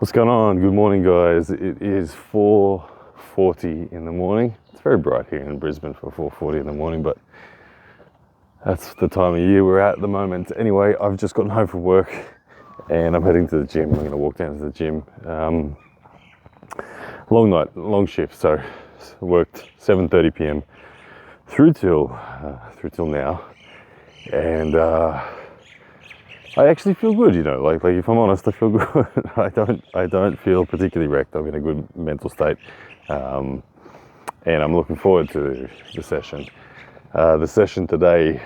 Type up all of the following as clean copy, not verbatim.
What's going on? Good morning, guys. It is 4:40 in the morning. It's very bright here in Brisbane for 4:40 in the morning, but that's the time of year we're at the moment. Anyway, I've just gotten home from work and I'm heading to the gym. I'm going to walk down to the gym. Long night, long shift. So worked 7:30 p.m. through till now, and I actually feel good, you know. Like if I'm honest, I feel good. I don't feel particularly wrecked. I'm in a good mental state, and I'm looking forward to the session. The session today,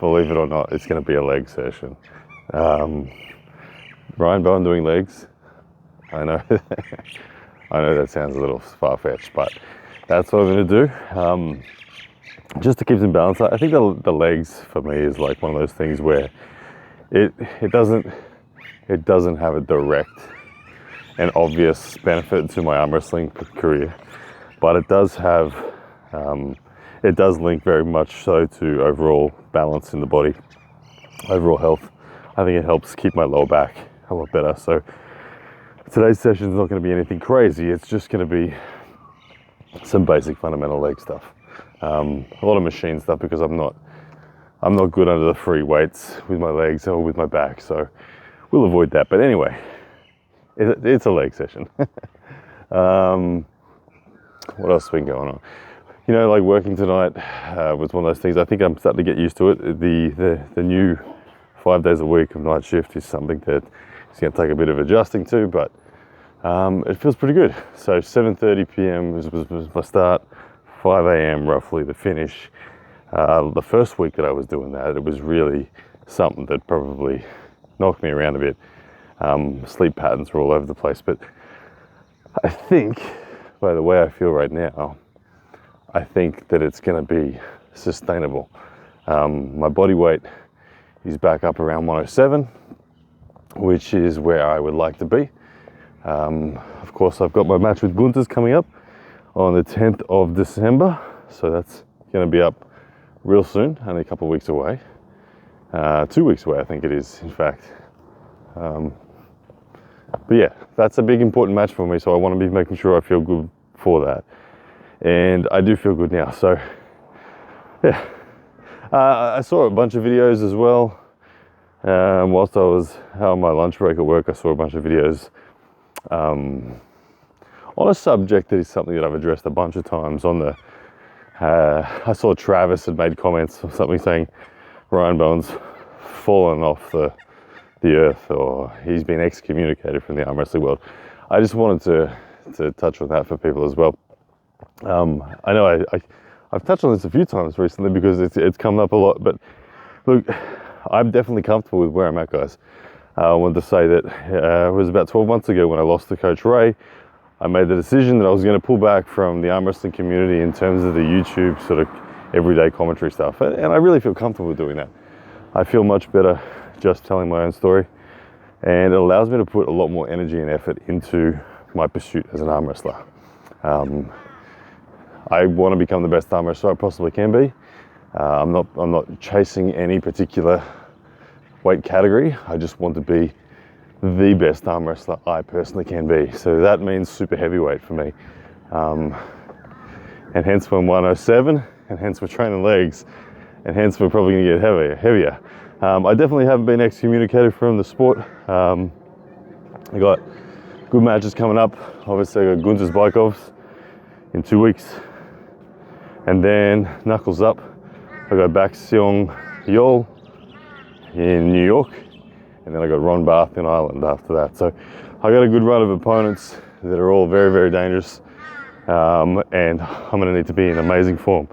believe it or not, it's going to be a leg session. Ryan Bowen doing legs. I know, I know that sounds a little far-fetched, but that's what I'm going to do. Just to keep some balance. I think the legs for me is like one of those things where it doesn't have a direct and obvious benefit to my arm wrestling career, but it does have it does link very much so to overall balance in the body, overall health. I think it helps keep my lower back a lot better. So today's session is not going to be anything crazy. It's just going to be some basic fundamental leg stuff, a lot of machine stuff, because I'm not good under the free weights with my legs or with my back, so we'll avoid that. But anyway, it's a leg session. What else has been going on? You know, like working tonight was one of those things. I think I'm starting to get used to it. The new 5 days a week of night shift is something that is going to take a bit of adjusting to, but it feels pretty good. So 7:30 p.m. was my start, 5 a.m. roughly the finish. The first week that I was doing that, it was really something that probably knocked me around a bit. Sleep patterns were all over the place, but I think, by the way I feel right now, I think that it's going to be sustainable. My body weight is back up around 107, which is where I would like to be. Of course, I've got my match with Gunther's coming up on the 10th of December, so that's going to be up real soon, only a couple of weeks away. 2 weeks away, I think it is, in fact. But yeah, that's a big important match for me, so I want to be making sure I feel good for that. And I do feel good now, so yeah. I saw a bunch of videos as well. Whilst I was on my lunch break at work, I saw a bunch of videos on a subject that is something that I've addressed a bunch of times on the I saw Travis had made comments or something saying Ryan Bowen's fallen off the earth, or he's been excommunicated from the arm wrestling world. I just wanted to touch on that for people as well. I know I've touched on this a few times recently because it's come up a lot, but look, I'm definitely comfortable with where I'm at, guys. I wanted to say that it was about 12 months ago when I lost to Coach Ray. I made the decision that I was going to pull back from the arm wrestling community in terms of the YouTube sort of everyday commentary stuff. And I really feel comfortable doing that. I feel much better just telling my own story. And it allows me to put a lot more energy and effort into my pursuit as an arm wrestler. I want to become the best arm wrestler I possibly can be. I'm not chasing any particular weight category. I just want to be the best arm wrestler I personally can be. So that means super heavyweight for me. And hence we're 107, and hence we're training legs, and hence we're probably gonna get heavier. I definitely haven't been excommunicated from the sport. I got good matches coming up. Obviously I got Gunther's Bykov in 2 weeks. And then knuckles up, I got Bak Seong Yeol in New York. And then I got Ron Barth in Ireland after that. So I got a good run of opponents that are all very, very dangerous. And I'm going to need to be in amazing form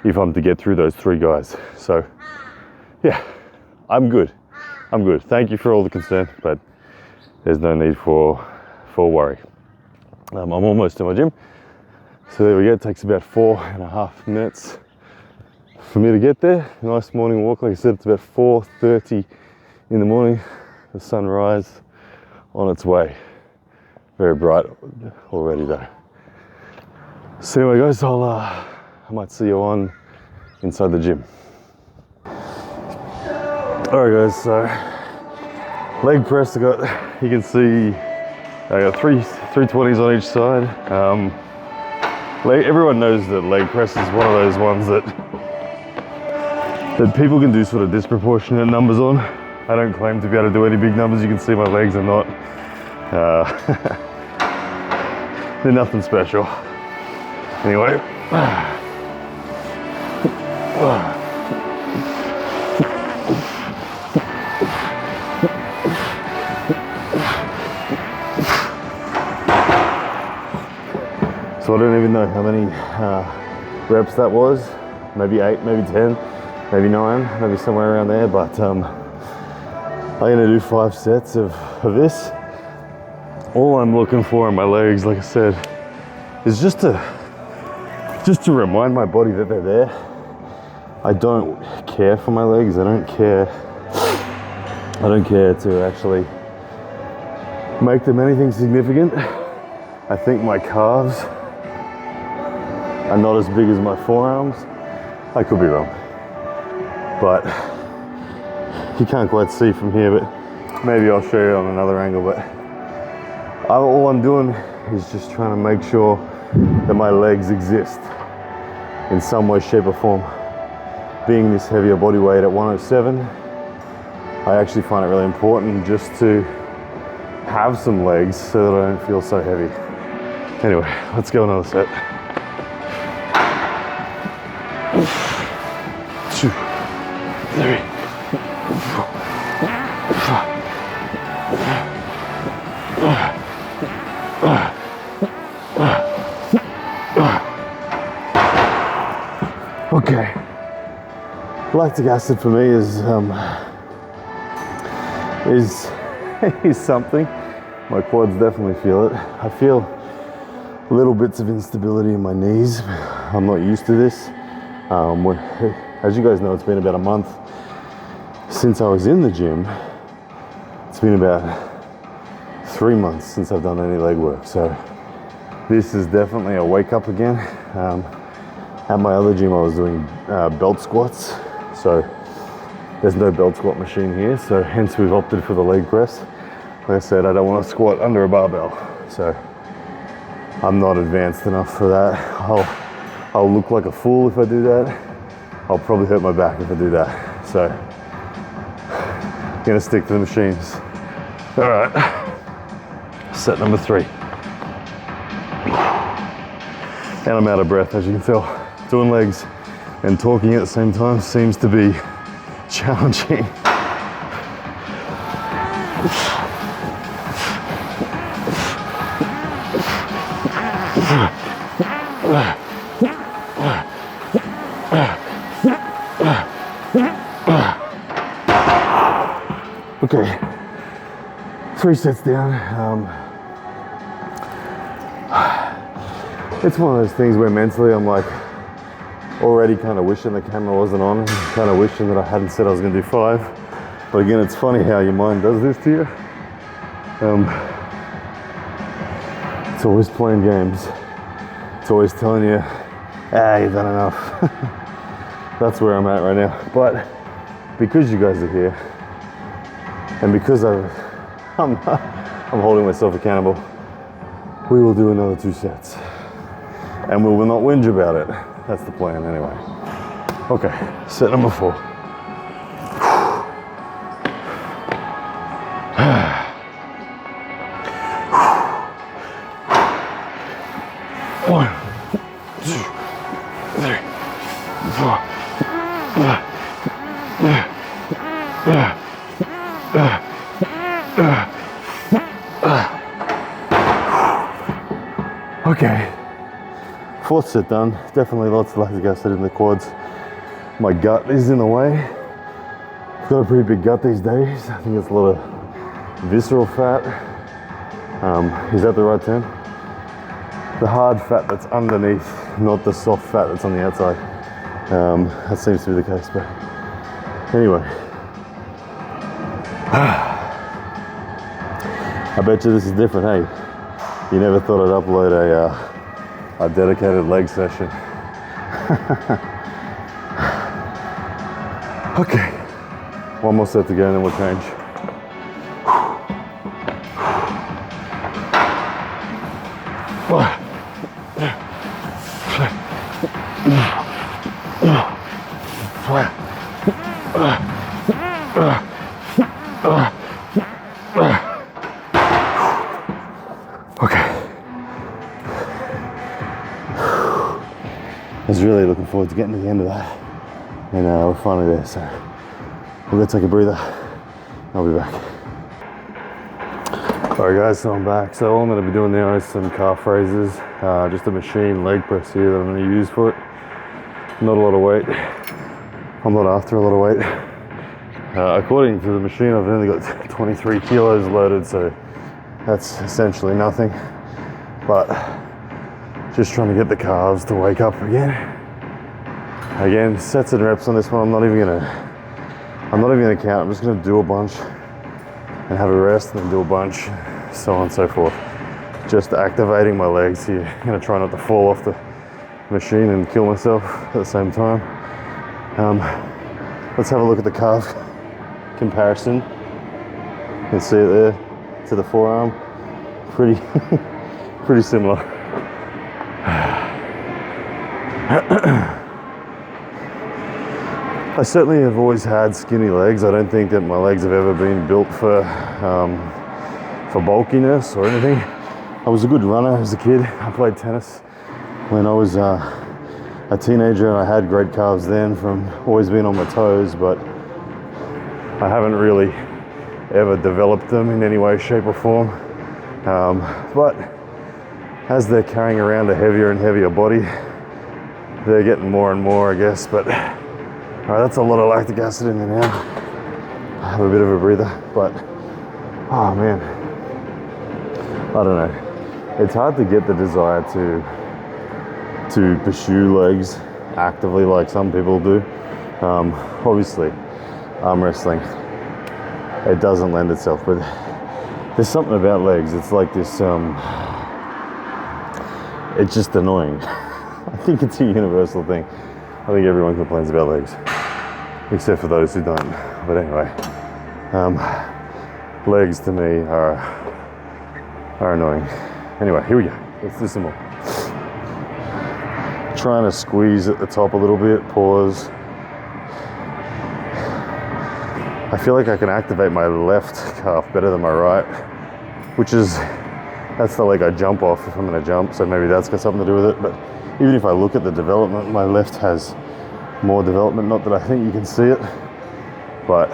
if I'm to get through those 3 guys. So yeah, I'm good. I'm good. Thank you for all the concern, but there's no need for worry. I'm almost to my gym. So there we go. It takes about 4.5 minutes for me to get there. Nice morning walk. Like I said, it's about 4:30 in the morning. The sunrise on its way. Very bright already though. So anyway guys, I might see you on inside the gym. Alright guys, so leg press, you can see I got 320s on each side. Everyone knows that leg press is one of those ones that people can do sort of disproportionate numbers on. I don't claim to be able to do any big numbers. You can see my legs are not, they're nothing special. Anyway. So I don't even know how many reps that was. Maybe 8, maybe 10, maybe 9, maybe somewhere around there. But I'm gonna do 5 sets of this. All I'm looking for in my legs, like I said, is just to remind my body that they're there. I don't care for my legs. I don't care to actually make them anything significant. I think my calves are not as big as my forearms. I could be wrong, but you can't quite see from here, but maybe I'll show you on another angle. But all I'm doing is just trying to make sure that my legs exist in some way, shape or form. Being this heavier body weight at 107, I actually find it really important just to have some legs so that I don't feel so heavy. Anyway, let's go another set. 2, 3, 4, 5. Okay. Lactic acid for me is something. My quads definitely feel it. I feel little bits of instability in my knees. I'm not used to this. As you guys know, it's been about a month since I was in the gym. It's been about 3 months since I've done any leg work. So this is definitely a wake up again. At my other gym, I was doing belt squats. So there's no belt squat machine here. So hence we've opted for the leg press. Like I said, I don't want to squat under a barbell. So I'm not advanced enough for that. I'll look like a fool if I do that. I'll probably hurt my back if I do that. So I'm gonna stick to the machines. All right, set number 3. And I'm out of breath, as you can tell. Doing legs and talking at the same time seems to be challenging. Okay, 3 sets down. It's one of those things where mentally I'm like already kind of wishing the camera wasn't on, and kind of wishing that I hadn't said I was going to do 5. But again, it's funny how your mind does this to you. It's always playing games. It's always telling you, you've done enough. That's where I'm at right now. But because you guys are here, and because I'm holding myself accountable, we will do another 2 sets. And we will not whinge about it. That's the plan anyway. Okay, set number 4. 1, 2, 3, 4. Okay, 4th set done. Definitely lots of lactic acid in the quads. My gut is in the way. I've got a pretty big gut these days. I think it's a lot of visceral fat. Is that the right term? The hard fat that's underneath, not the soft fat that's on the outside. That seems to be the case, but anyway. I bet you this is different, hey? You never thought I'd upload a dedicated leg session. Okay, 1 more set to go and then we'll change. Okay. I was really looking forward to getting to the end of that. And we're finally there, so we'll go take a breather. I'll be back. Alright guys, so I'm back. So all I'm going to be doing now is some calf raises. Just a machine leg press here that I'm going to use for it. Not a lot of weight. I'm not after a lot of weight. According to the machine, I've only got 23 kilos loaded, so that's essentially nothing. But just trying to get the calves to wake up again. Again, sets and reps on this one. I'm not even gonna count. I'm just gonna do a bunch and have a rest, and then do a bunch, so on and so forth. Just activating my legs here. I'm gonna try not to fall off the machine and kill myself at the same time. Let's have a look at the calf comparison. You can see it there to the forearm. Pretty, pretty similar. I certainly have always had skinny legs. I don't think that my legs have ever been built for bulkiness or anything. I was a good runner as a kid. I played tennis when I was a teenager, and I had great calves then from always being on my toes, but I haven't really ever developed them in any way, shape or form. But as they're carrying around a heavier and heavier body, they're getting more and more, I guess. But all right, that's a lot of lactic acid in there now. I have a bit of a breather, but oh man, I don't know. It's hard to get the desire to pursue legs actively like some people do. Obviously, arm wrestling, it doesn't lend itself, but there's something about legs. It's like this. It's just annoying. I think it's a universal thing. I think everyone complains about legs, except for those who don't. But anyway, legs to me are annoying. Anyway, here we go. Let's do some more. Trying to squeeze at the top a little bit, pause. I feel like I can activate my left calf better than my right, which is, that's the leg I jump off if I'm gonna jump, so maybe that's got something to do with it. But even if I look at the development, my left has more development. Not that I think you can see it, but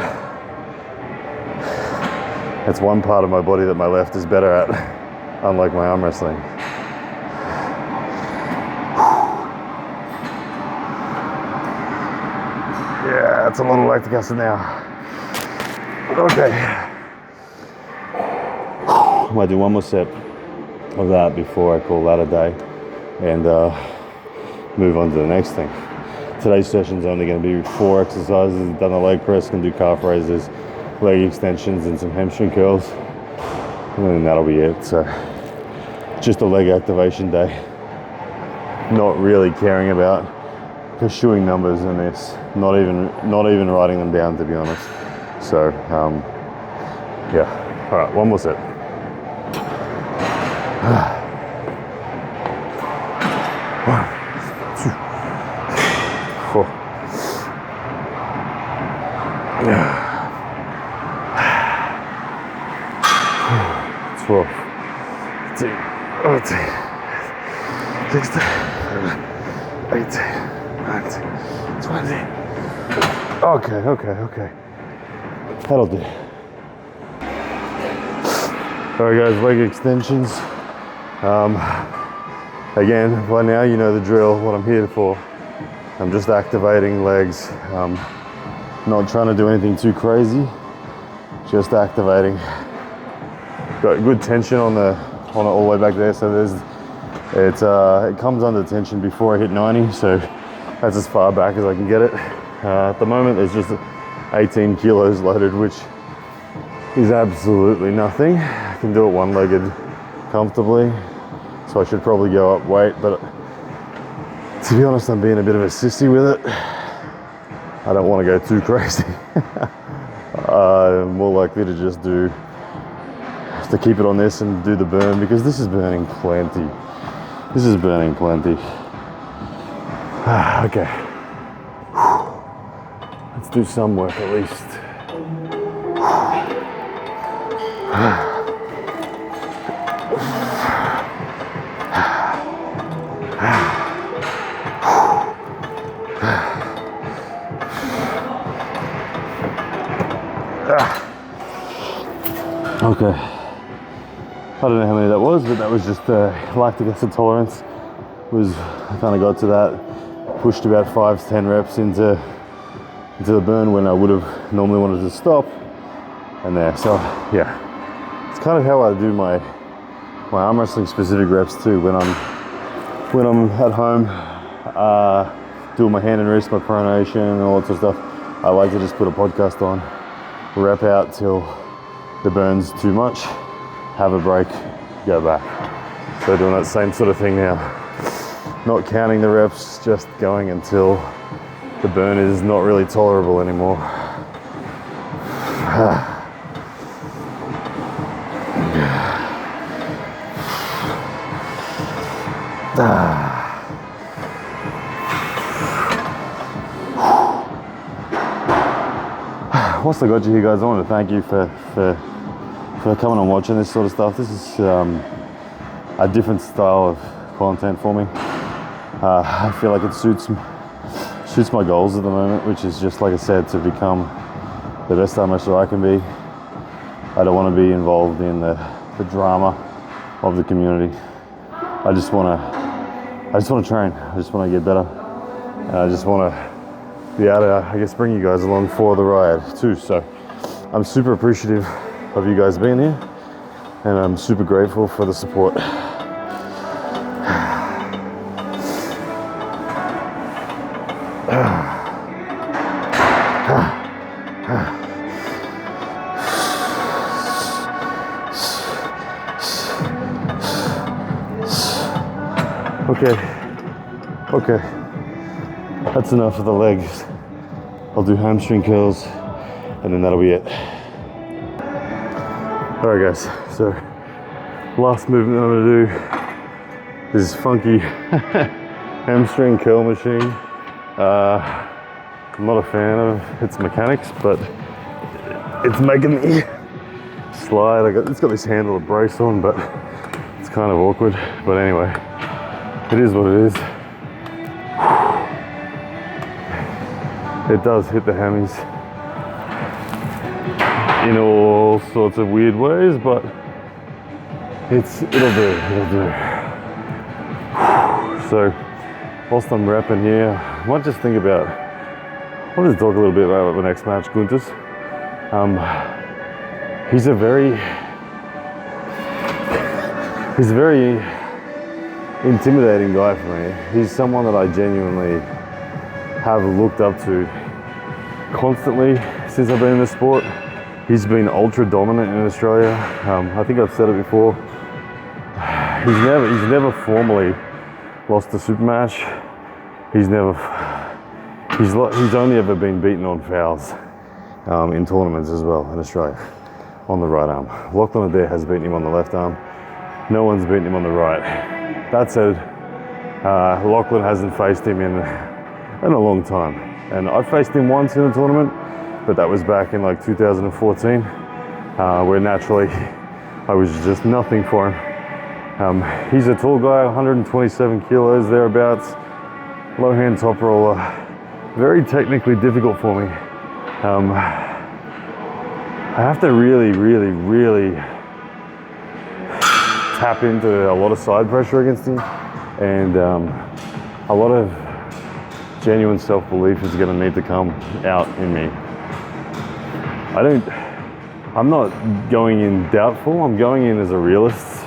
it's one part of my body that my left is better at, unlike my arm wrestling. Yeah, it's a lot of lactic acid now. Okay. I might do one more set of that before I call that a day and move on to the next thing. Today's session is only going to be 4 exercises. Done the leg press, can do calf raises, leg extensions, and some hamstring curls, and then that'll be it. So just a leg activation day. Not really caring about pursuing numbers in this. Not even writing them down, to be honest. So yeah. All right, one more set. 1, 2, 4. 12, 13, 14, 16, 18, 19, 20. Okay. That'll do. Alright guys, leg extensions. Again, by now you know the drill, what I'm here for. I'm just activating legs. Not trying to do anything too crazy. Just activating. Got good tension on it all the way back there, so it comes under tension before I hit 90, so that's as far back as I can get it. At the moment there's just 18 kilos loaded, which is absolutely nothing. I can do it one-legged comfortably, so I should probably go up weight, but to be honest, I'm being a bit of a sissy with it. I don't want to go too crazy. I'm more likely to just keep it on this and do the burn, because this is burning plenty. Okay. Let's do some work at least. Okay, I don't know how many that was, but that was just lactic acid tolerance. I kind of got to that, pushed about 5 to 10 reps into the burn when I would have normally wanted to stop, and there. So yeah, it's kind of how I do my arm wrestling specific reps too. When I'm at home doing my hand and wrist, my pronation and all that sort of stuff, I like to just put a podcast on, rep out till the burn's too much, have a break, go back. So doing that same sort of thing now. Not counting the reps, just going until the burn is not really tolerable anymore. Whilst I got you here, guys, I want to thank you for coming and watching this sort of stuff. This is a different style of content for me. I feel like it suits my goals at the moment, which is just, like I said, to become the best arm wrestler I can be. I don't want to be involved in the drama of the community. I just want to train. I just want to get better. And I just want to be able to, I guess, bring you guys along for the ride too. So I'm super appreciative of you guys being here, and I'm super grateful for the support. Okay, that's enough of the legs. I'll do hamstring curls, and then that'll be it. All right, guys, so last movement I'm gonna do is funky hamstring curl machine. I'm not a fan of its mechanics, but it's making me slide. It's got this handle to brace on, but it's kind of awkward. But anyway, it is what it is. It does hit the hammies in all sorts of weird ways, but it'll do. So whilst I'm repping here, I might just think about, I'll just talk a little bit about the next match, Gunther's. He's a very intimidating guy for me. He's someone that I genuinely have looked up to constantly since I've been in the sport. He's been ultra dominant in Australia. I think I've said it before. He's never formally lost a super match. He's only ever been beaten on fouls in tournaments as well in Australia on the right arm. Lachlan Adair has beaten him on the left arm. No one's beaten him on the right. That said, Lachlan hasn't faced him in a long time. And I faced him once in a tournament, but that was back in like 2014, where naturally I was just nothing for him. He's a tall guy, 127 kilos thereabouts, low hand top roller, very technically difficult for me. I have to really tap into a lot of side pressure against him, and a lot of genuine self-belief is going to need to come out in me. I'm not going in doubtful, I'm going in as a realist,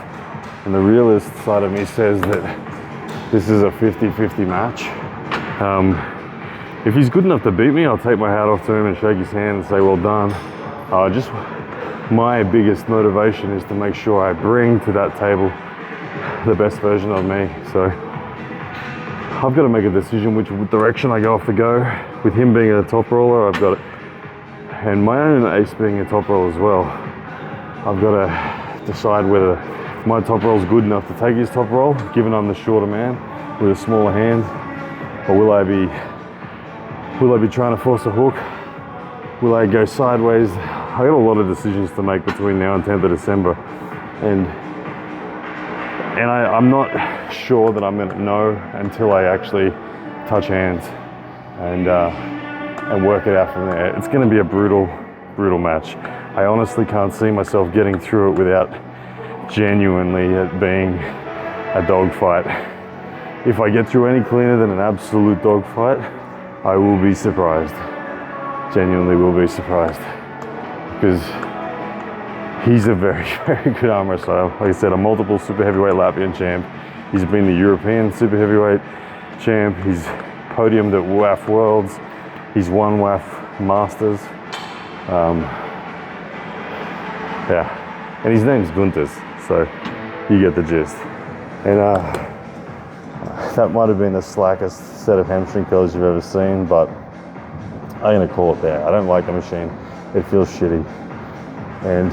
and the realist side of me says that this is a 50-50 match. If he's good enough to beat me, I'll take my hat off to him and shake his hand and say well done. My biggest motivation is to make sure I bring to that table the best version of me. So I've got to make a decision which direction I go off to go. With him being a top roller, I've got it, and my own ace being a top roller as well, I've got to decide whether my top roll is good enough to take his top roll, given I'm the shorter man with a smaller hand, or will I be trying to force a hook? Will I go sideways I got a lot of decisions to make between now and 10th of December, and I'm not sure that I'm gonna know until I actually touch hands and work it out from there. It's gonna be a brutal match. I honestly can't see myself getting through it without genuinely it being a dogfight. If I get through any cleaner than an absolute dogfight, I will be surprised. Genuinely will be surprised, because he's a very, very good arm wrestler. Like I said, a multiple super heavyweight Latvian champ. He's been the European super heavyweight champ. He's podiumed at WAF Worlds. He's won WAF Masters. Yeah, and his name's Gunters, so you get the gist. And that might have been the slackest set of hamstring curls you've ever seen, but I'm gonna call it there. I don't like the machine. It feels shitty. And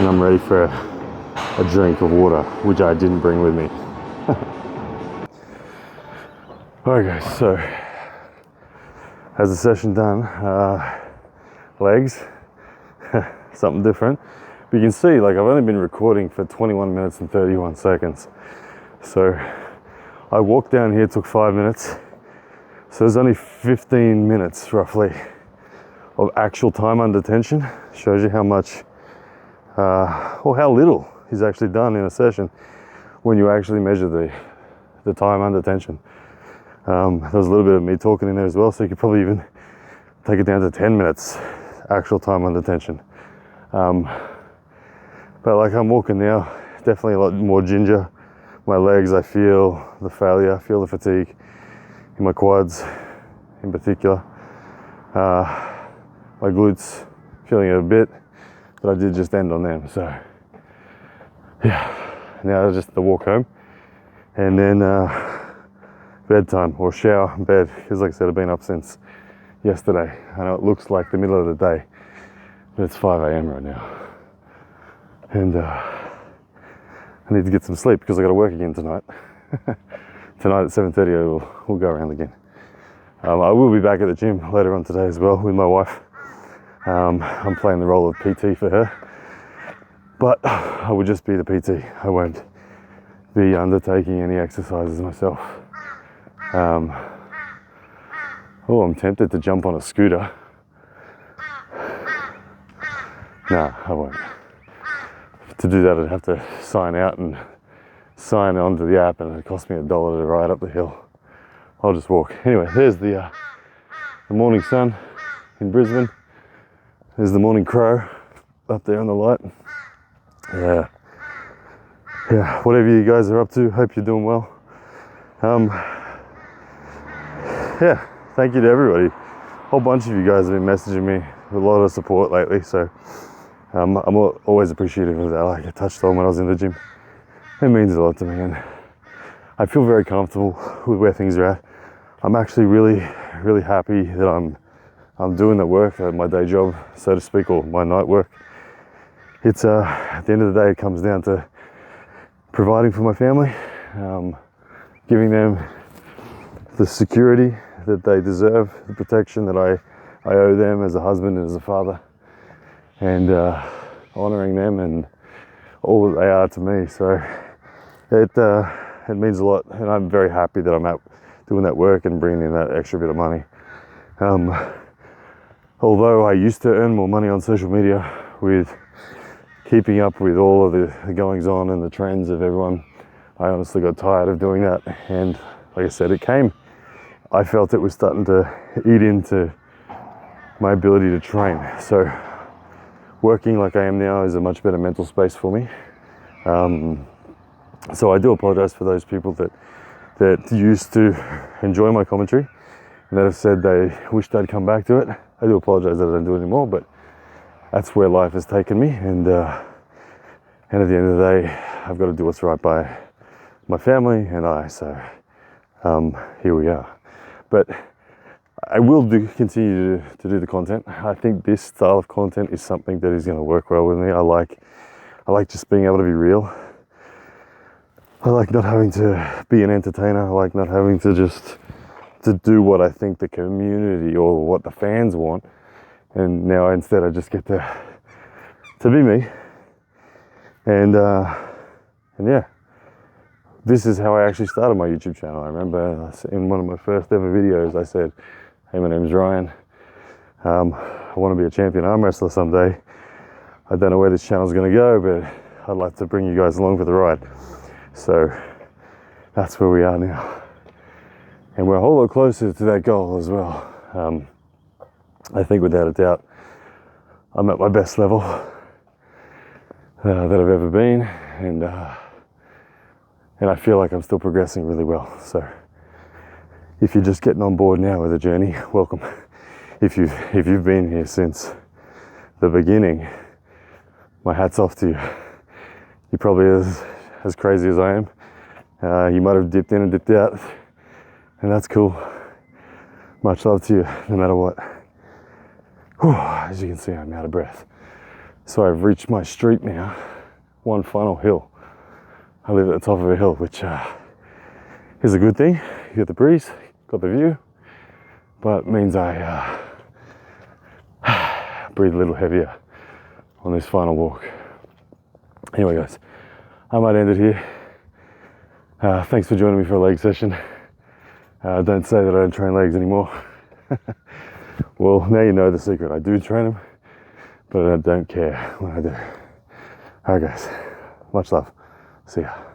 I'm ready for a drink of water, which I didn't bring with me. Alright guys, so how's the session done? Legs, something different. But you can see, like, I've only been recording for 21 minutes and 31 seconds. So I walked down here, took 5 minutes. So there's only 15 minutes roughly of actual time under tension. Shows you how much, or how little is actually done in a session when you actually measure the time under tension. There was a little bit of me talking in there as well, so you could probably even take it down to 10 minutes actual time under tension. But like, I'm walking now, definitely a lot more ginger. My legs, I feel the failure, I feel the fatigue in my quads in particular. My glutes, feeling it a bit, but I did just end on them. So yeah, now just the walk home and then bedtime, or shower and bed, because like I said, I've been up since yesterday. I know it looks like the middle of the day, but it's 5 a.m. right now. And I need to get some sleep because I got to work again tonight. Tonight at 7:30 we'll go around again. I will be back at the gym later on today as well with my wife. I'm playing the role of PT for her, but I will just be the PT. I won't be undertaking any exercises myself. Oh, I'm tempted to jump on a scooter. No, I won't. To do that, I'd have to sign out and sign onto the app, and it'd cost me $1 to ride up the hill. I'll just walk. Anyway, there's the morning sun in Brisbane. There's the morning crow up there on the light. Yeah, whatever you guys are up to, hope you're doing well. Yeah, thank you to everybody. A whole bunch of you guys have been messaging me with a lot of support lately, so I'm always appreciative of that. Like I touched on when I was in the gym. It means a lot to me, and I feel very comfortable with where things are at. I'm actually really happy that I'm doing the work at my day job, so to speak, or my night work. It's at the end of the day, it comes down to providing for my family, giving them the security that they deserve, the protection that I owe them as a husband and as a father, and honoring them and all that they are to me. So it means a lot, and I'm very happy that I'm out doing that work and bringing in that extra bit of money. Although I used to earn more money on social media with keeping up with all of the goings on and the trends of everyone, I honestly got tired of doing that. And like I said, I felt it was starting to eat into my ability to train. So working like I am now is a much better mental space for me. So I do apologize for those people that used to enjoy my commentary and that have said they wish they'd come back to it. I do apologize that I don't do it anymore, but that's where life has taken me, and at the end of the day, I've got to do what's right by my family and I, so here we are. But I will continue to do the content. I think this style of content is something that is going to work well with me. I like just being able to be real. I like not having to be an entertainer. I like not having to just to do what I think the community or what the fans want. And now instead I just get to be me. And yeah, this is how I actually started my YouTube channel. I remember in one of my first ever videos I said, hey, my name's Ryan. I want to be a champion arm wrestler someday. I don't know where this channel's going to go, but I'd like to bring you guys along for the ride. So that's where we are now. And we're a whole lot closer to that goal as well. I think without a doubt, I'm at my best level that I've ever been. And I feel like I'm still progressing really well. So if you're just getting on board now with the journey, welcome. If you've been here since the beginning, my hat's off to you. You're probably as crazy as I am. You might have dipped in and dipped out, and that's cool. Much love to you, no matter what. Whew, as you can see, I'm out of breath. So I've reached my street now, one final hill. I live at the top of a hill, which is a good thing. You got the breeze, got the view, but means I breathe a little heavier on this final walk. Anyway guys, I might end it here. Thanks for joining me for a leg session. Don't say that I don't train legs anymore. Well, now you know the secret. I do train them, but I don't care when I do. Alright guys, much love. See ya.